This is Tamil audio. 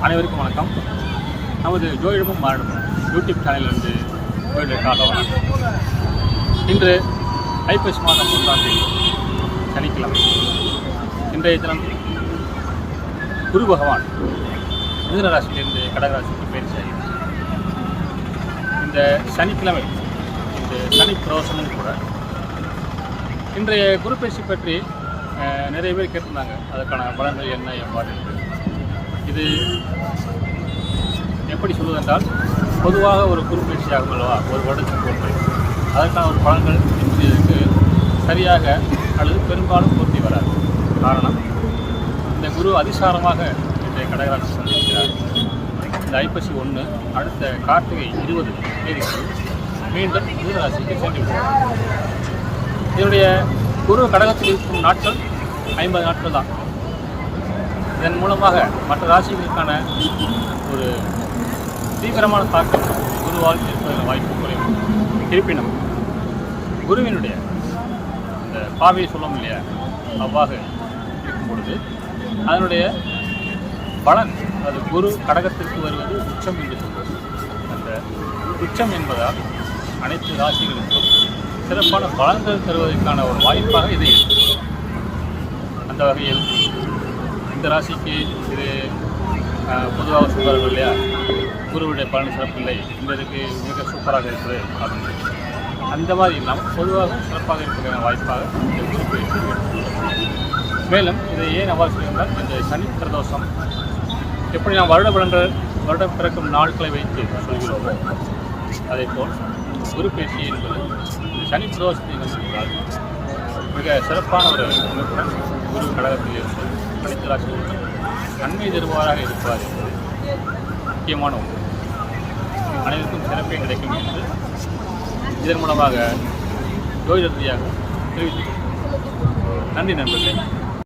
அனைவருக்கும் வணக்கம். நமது ஜோதிடமும் மாறிடமும் யூடியூப் சேனலிலிருந்து ஜோதிடர் காலவன். இன்று ஐப்பசி மாதம் 1ஆம் தேதி சனிக்கிழமை. இன்றைய தினம் குரு பகவான் மிதுன ராசியிலிருந்து கடகராசிக்கு பயிற்சி ஆகிறார். இந்த சனிக்கிழமை இந்த சனி பிரதோஷமும் கூட. இன்றைய குரு பயிற்சி பற்றி நிறைய பேர் கேட்டிருந்தாங்க. அதற்கான பலன்கள் என்ன எவ்வாறு இருக்குது, இது எப்படி சொல்வதென்றால், பொதுவாக ஒரு குரு பயிற்சி ஆகும் அல்லவா, ஒரு வருடத்துக்கு ஒரு முறை. அதற்கான ஒரு பலன்கள் இதற்கு சரியாக அல்லது பெரும்பாலும் பொருத்தி வராது. காரணம், இந்த குரு அதிசாரமாக இன்றைய கடகராசி சந்திக்கிறார். இந்த ஐப்பசி 1 அடுத்த கார்த்திகை 20 தேதிக்கு மீண்டும் மிதுன ராசிக்கு சென்று விடுவார். இதனுடைய குரு கடகத்தில் இருக்கும் நாட்கள் 50 நாட்கள் தான். இதன் மூலமாக மற்ற ராசிகளுக்கான ஒரு தீவிரமான தாக்கம் குருவால் இருப்பதற்கு வாய்ப்பு குறைவு. இருப்பினும் குருவினுடைய இந்த பாவையை சொல்லும் இல்லையா, அவ்வாறு இருக்கும் பொழுது அதனுடைய பலன், அது குரு கடகத்திற்கு வருவது உச்சம் என்று சொல்வது. அந்த உச்சம் என்பதால் அனைத்து ராசிகளுக்கும் சிறப்பான பலன்கள் தருவதற்கான ஒரு வாய்ப்பாக இதை எடுத்துக்கொள்ளும். அந்த வகையில் இந்த ராசிக்கு இது பொதுவாக சொல்வார்கள் இல்லையா, குருவுடைய பலன் சிறப்பில்லை, இன்றைக்கு மிக சூப்பராக இருக்குது அப்படின்னு. அந்த மாதிரி இல்லாமல் பொதுவாக சிறப்பாக இருக்கிற வாய்ப்பாக இந்த குரு பயிற்சி எடுத்துக்கொள்ளும். மேலும் இதை ஏன் அவ்வாறு சொல்லியிருந்தால், இந்த சனி பிரதோஷம் எப்படி நாம் வருடம் பிறக்கும் நாட்களை வைத்து சொல்கிறோமோ, அதேபோல் குரு பயிற்சி என்பது சனி பிரதோஷத்தை நம்பினால் மிக சிறப்பான ஒரு அமைப்புடன் குரு கடகத்தில் இருந்து அனைத்து ராசிகளுக்கும் நன்மை தருவாராக இருப்பார் என்பது முக்கியமான ஒன்று. அனைவருக்கும் சிறப்பே கிடைக்கும் என்று இதன் மூலமாக ஜோதிட ரீதியாக தெரிவித்துக் கொள்கிறேன். நன்றி நண்பர்களே.